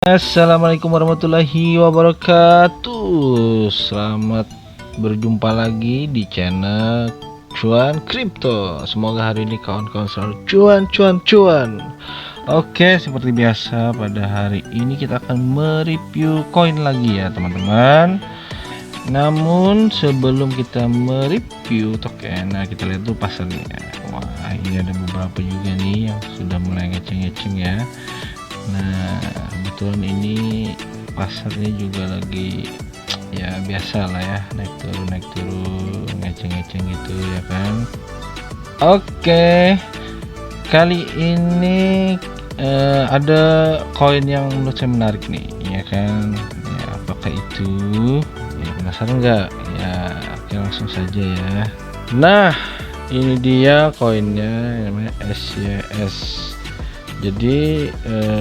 Assalamualaikum warahmatullahi wabarakatuh. Selamat berjumpa lagi di channel Cuan Kripto. Semoga hari ini kawan-kawan selalu cuan. Oke, seperti biasa pada hari ini kita akan mereview koin lagi ya teman-teman. Namun sebelum kita mereview token, nah kita lihat dulu pasarnya. Wah, ini ada beberapa juga nih yang sudah mulai ngeceng-ngeceng ya. Nah, kebetulan ini pasarnya juga lagi ya biasa lah ya, naik turun ngeceng-ngeceng gitu ya kan. Oke, kali ini ada koin yang menurut saya menarik nih ya kan ya. Apakah itu ya, penasaran nggak ya? Oke, langsung saja ya. Nah, ini dia koinnya, namanya SYS. Jadi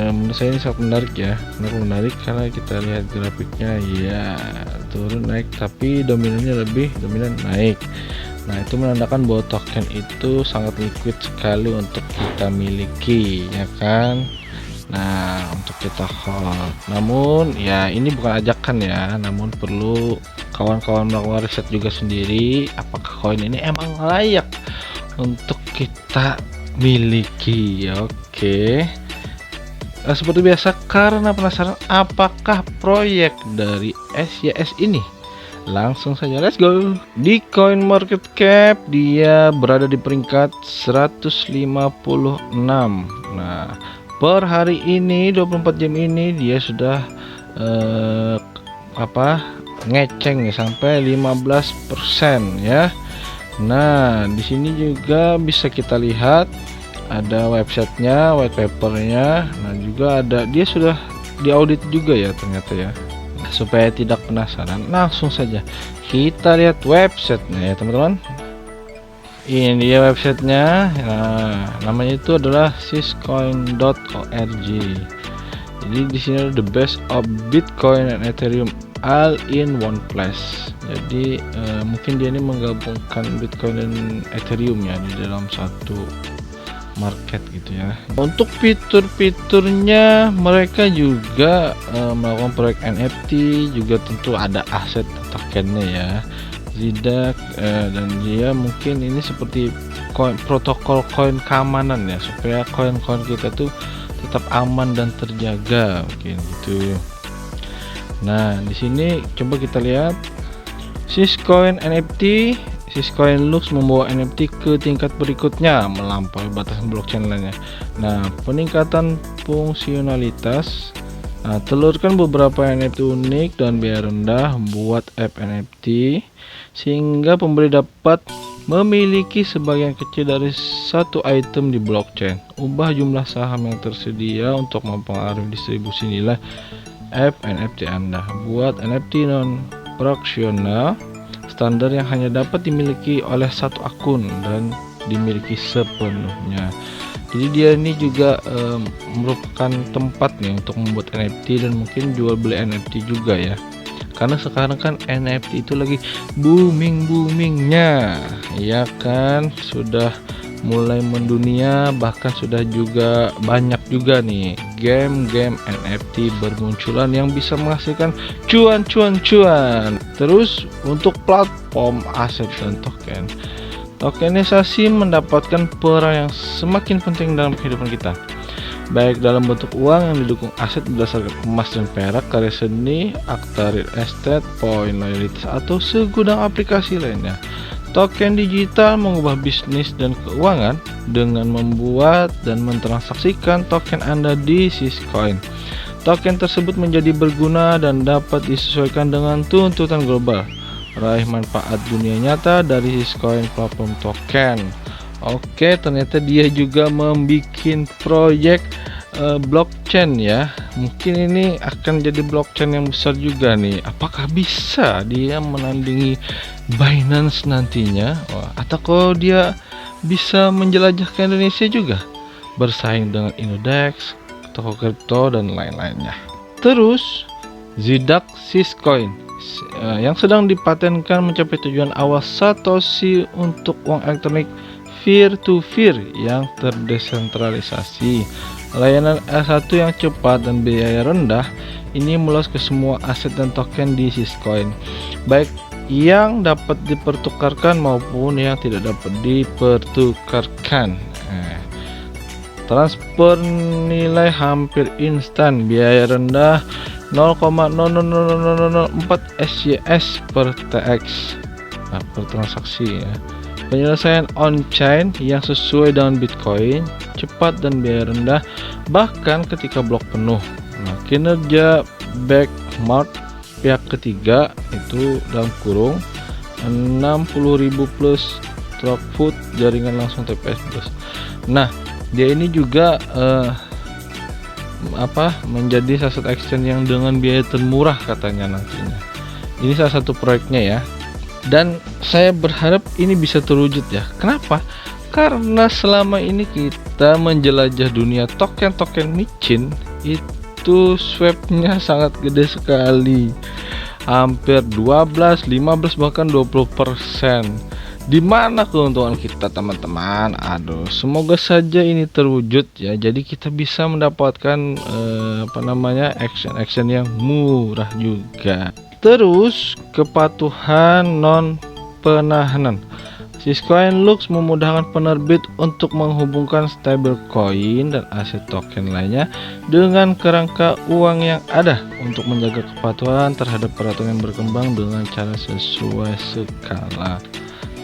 menurut saya ini sangat menarik ya. Kenapa menarik? Karena kita lihat grafiknya ya turun naik, tapi dominannya lebih dominan naik. Nah, itu menandakan bahwa token itu sangat liquid sekali untuk kita miliki ya kan. Nah, untuk kita hold. Namun ya ini bukan ajakan ya, namun perlu kawan-kawan melakukan riset juga sendiri apakah koin ini emang layak untuk kita miliki. Oke. Nah, seperti biasa karena penasaran apakah proyek dari SYS ini, langsung saja let's go. Di coin market cap dia berada di peringkat 156. Nah, per hari ini 24 jam ini dia sudah ngeceng nih sampai 15% ya. Nah, di sini juga bisa kita lihat ada websitenya, white papernya. Nah, juga ada, dia sudah diaudit juga ya ternyata ya. Nah, supaya tidak penasaran, langsung saja kita lihat websitenya ya teman-teman. Ini dia websitenya. Nah, namanya itu adalah syscoin.org. Jadi di sini ada the best of Bitcoin and Ethereum all in one place. Jadi mungkin dia ini menggabungkan Bitcoin dan Ethereum ya di dalam satu market gitu ya. Untuk fitur-fiturnya mereka juga melakukan proyek NFT, juga tentu ada aset tokennya ya, ZDAX, dan dia mungkin ini seperti protokol koin keamanan ya, supaya koin-koin kita tuh tetap aman dan terjaga mungkin gitu. Nah, di sini coba kita lihat Syscoin NFT. Syscoin Lux membawa NFT ke tingkat berikutnya melampaui batasan blockchain lainnya. Nah, peningkatan fungsionalitas. Nah, telurkan beberapa NFT unik dan biaya rendah buat app NFT sehingga pembeli dapat memiliki sebagian kecil dari satu item di blockchain. Ubah jumlah saham yang tersedia untuk mempengaruhi distribusi nilai app NFT Anda. Buat NFT non-fractional standar yang hanya dapat dimiliki oleh satu akun dan dimiliki sepenuhnya. Jadi dia ini juga merupakan tempat nih untuk membuat NFT dan mungkin jual beli NFT juga ya. Karena sekarang kan NFT itu lagi boomingnya ya kan, sudah mulai mendunia, bahkan sudah juga banyak juga nih game-game NFT bermunculan yang bisa menghasilkan cuan. Terus untuk platform aset dan token, tokenisasi mendapatkan peran yang semakin penting dalam kehidupan kita, baik dalam bentuk uang yang didukung aset berdasarkan emas dan perak, karya seni, akta real estate, poin loyalitas, atau segudang aplikasi lainnya. Token digital mengubah bisnis dan keuangan dengan membuat dan mentransaksikan token Anda di Syscoin. Token tersebut menjadi berguna dan dapat disesuaikan dengan tuntutan global. Raih manfaat dunia nyata dari Syscoin platform token. Oke, ternyata dia juga membuat proyek blockchain ya. Mungkin ini akan jadi blockchain yang besar juga nih. Apakah bisa dia menandingi Binance nantinya? Atau kalau dia bisa menjelajah ke Indonesia juga, bersaing dengan Indodex, toko kripto dan lain-lainnya. Terus ZDAX Syscoin yang sedang dipatenkan mencapai tujuan awal Satoshi untuk uang elektronik peer to peer yang terdesentralisasi. Layanan L1 yang cepat dan biaya rendah ini meluas ke semua aset dan token di Syscoin, baik yang dapat dipertukarkan maupun yang tidak dapat dipertukarkan. Transfer nilai hampir instan, biaya rendah 0,00004 SYS per TX per transaksi ya. Penyelesaian on-chain yang sesuai dengan Bitcoin, cepat dan biaya rendah bahkan ketika blok penuh. Nah, kinerja Backmark pihak ketiga itu dalam kurung 60.000 plus Throughout jaringan langsung TPS plus. Nah, dia ini juga menjadi salah satu exchange yang dengan biaya termurah katanya nantinya. Ini salah satu proyeknya ya. Dan saya berharap ini bisa terwujud ya. Kenapa? Karena selama ini kita menjelajah dunia token-token micin itu swapnya sangat gede sekali. Hampir 12, 15 bahkan 20%. Di mana keuntungan kita teman-teman? Aduh, semoga saja ini terwujud ya. Jadi kita bisa mendapatkan action yang murah juga. Terus kepatuhan non penahanan. Syscoin Lux memudahkan penerbit untuk menghubungkan stablecoin dan aset token lainnya dengan kerangka uang yang ada untuk menjaga kepatuhan terhadap peraturan yang berkembang dengan cara sesuai skala.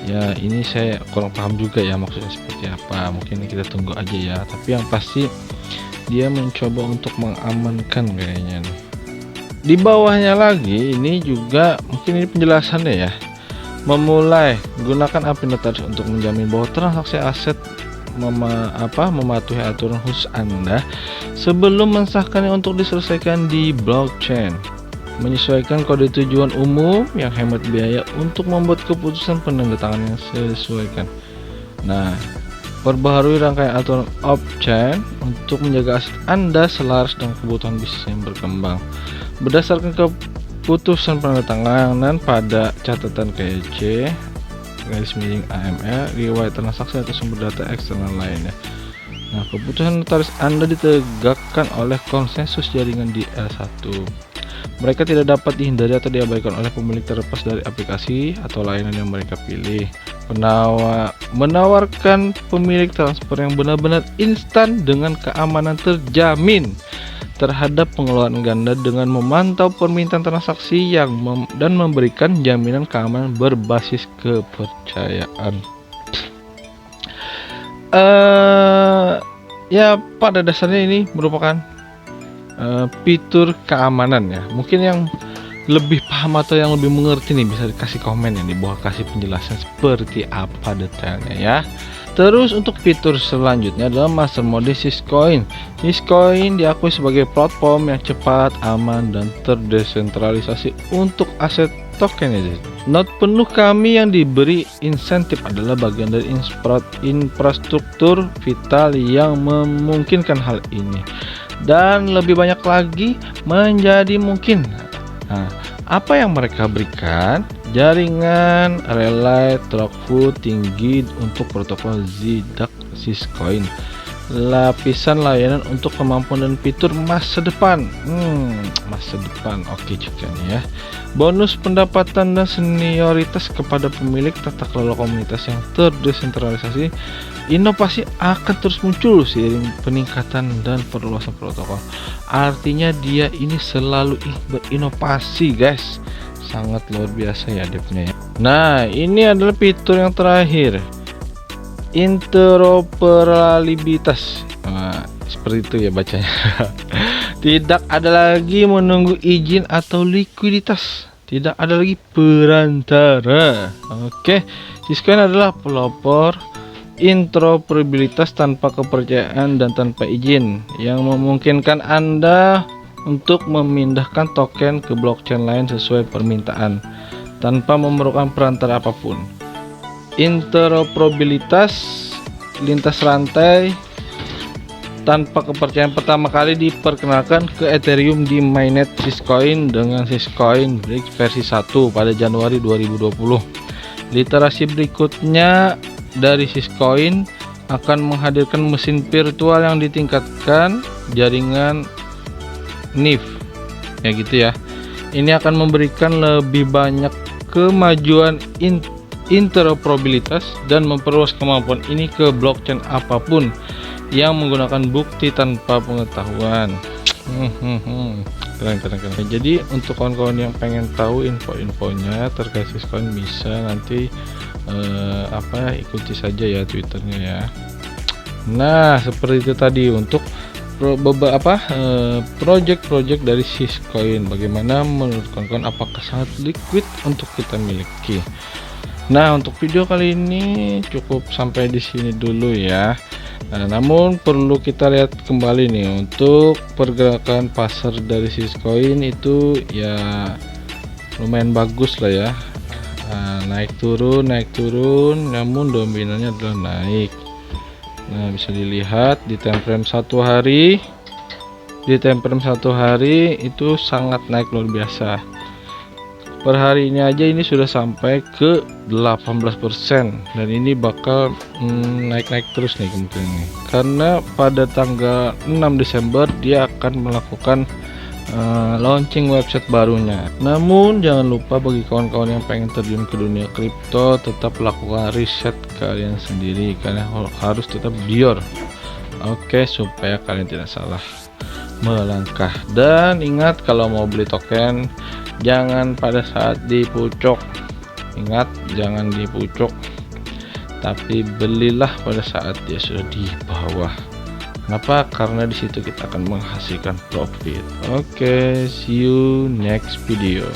Ya, ini saya kurang paham juga ya maksudnya seperti apa. Mungkin ini kita tunggu aja ya. Tapi yang pasti dia mencoba untuk mengamankan kayaknya nih. Di bawahnya lagi ini juga mungkin ini penjelasannya ya. Memulai gunakan API Notaris untuk menjamin bahwa transaksi aset mematuhi aturan khusus Anda sebelum mensahkannya untuk diselesaikan di blockchain. Menyesuaikan kode tujuan umum yang hemat biaya untuk membuat keputusan penandatanganan yang sesuaikan. Nah, perbaharui rangkaian aturan off-chain untuk menjaga aset Anda selaras dengan kebutuhan bisnis yang berkembang. Berdasarkan keputusan penandatanganan pada catatan KYC, garis miring AML, riwayat transaksi atau sumber data eksternal lainnya. Nah, keputusan notaris Anda ditegakkan oleh konsensus jaringan di L1. Mereka tidak dapat dihindari atau diabaikan oleh pemilik terlepas dari aplikasi atau layanan yang mereka pilih. Menawarkan pemilik transfer yang benar-benar instan dengan keamanan terjamin terhadap pengelolaan ganda dengan memantau permintaan transaksi dan memberikan jaminan keamanan berbasis kepercayaan. Ya, pada dasarnya ini merupakan fitur keamanan ya. Mungkin yang lebih paham atau yang lebih mengerti nih bisa dikasih komen ya di bawah, kasih penjelasan seperti apa detailnya ya. Terus untuk fitur selanjutnya adalah master mode Syscoin. Syscoin diakui sebagai platform yang cepat, aman dan terdesentralisasi untuk aset tokenization. Node penuh kami yang diberi insentif adalah bagian dari infrastruktur vital yang memungkinkan hal ini. Dan lebih banyak lagi menjadi mungkin. Nah, apa yang mereka berikan? Jaringan relay throughput tinggi untuk protokol ZDAC Syscoin, lapisan layanan untuk kemampuan dan fitur masa depan. Masa depan oke juga nih ya. Bonus pendapatan dan senioritas kepada pemilik tata kelola komunitas yang terdesentralisasi. Inovasi akan terus muncul seiring peningkatan dan perluasan protokol. Artinya dia ini selalu berinovasi guys. Sangat luar biasa ya devnya ya. Nah, ini adalah fitur yang terakhir, interoperabilitas. Seperti itu ya bacanya. Tidak ada lagi menunggu izin atau likuiditas. Tidak ada lagi perantara. Oke, Syscoin adalah pelopor interoperabilitas tanpa kepercayaan dan tanpa izin yang memungkinkan Anda untuk memindahkan token ke blockchain lain sesuai permintaan tanpa memerlukan perantara apapun. Interoperabilitas lintas rantai tanpa kepercayaan pertama kali diperkenalkan ke Ethereum di mainnet Syscoin dengan Syscoin Bridge versi 1 pada Januari 2020. Literasi berikutnya dari Syscoin akan menghadirkan mesin virtual yang ditingkatkan jaringan NIF ya gitu ya. Ini akan memberikan lebih banyak kemajuan interoperabilitas dan memperluas kemampuan ini ke blockchain apapun yang menggunakan bukti tanpa pengetahuan. Keren. Jadi untuk kawan-kawan yang pengen tahu info-infonya terkait Syscoin bisa nanti ikuti saja ya Twitternya ya. Nah seperti itu tadi untuk beberapa project dari Syscoin. Bagaimana menurut kawan-kawan, apakah sangat liquid untuk kita miliki? Nah untuk video kali ini cukup sampai di sini dulu ya. Nah, namun perlu kita lihat kembali nih untuk pergerakan pasar dari Syscoin itu ya lumayan bagus lah ya. Naik turun namun dominannya adalah naik. Nah bisa dilihat di time frame satu hari, itu sangat naik luar biasa. Per hari ini aja ini sudah sampai ke 18% dan ini bakal naik terus nih kemungkinan nih, karena pada tanggal 6 Desember dia akan melakukan launching website barunya. Namun jangan lupa bagi kawan-kawan yang pengen terjun ke dunia kripto, tetap lakukan riset kalian sendiri, kalian harus tetap bior, oke, supaya kalian tidak salah melangkah. Dan ingat kalau mau beli token jangan pada saat di pucuk, ingat jangan di pucuk, tapi belilah pada saat dia sudah di bawah. Kenapa? Karena di situ kita akan menghasilkan profit. Oke, see you next video.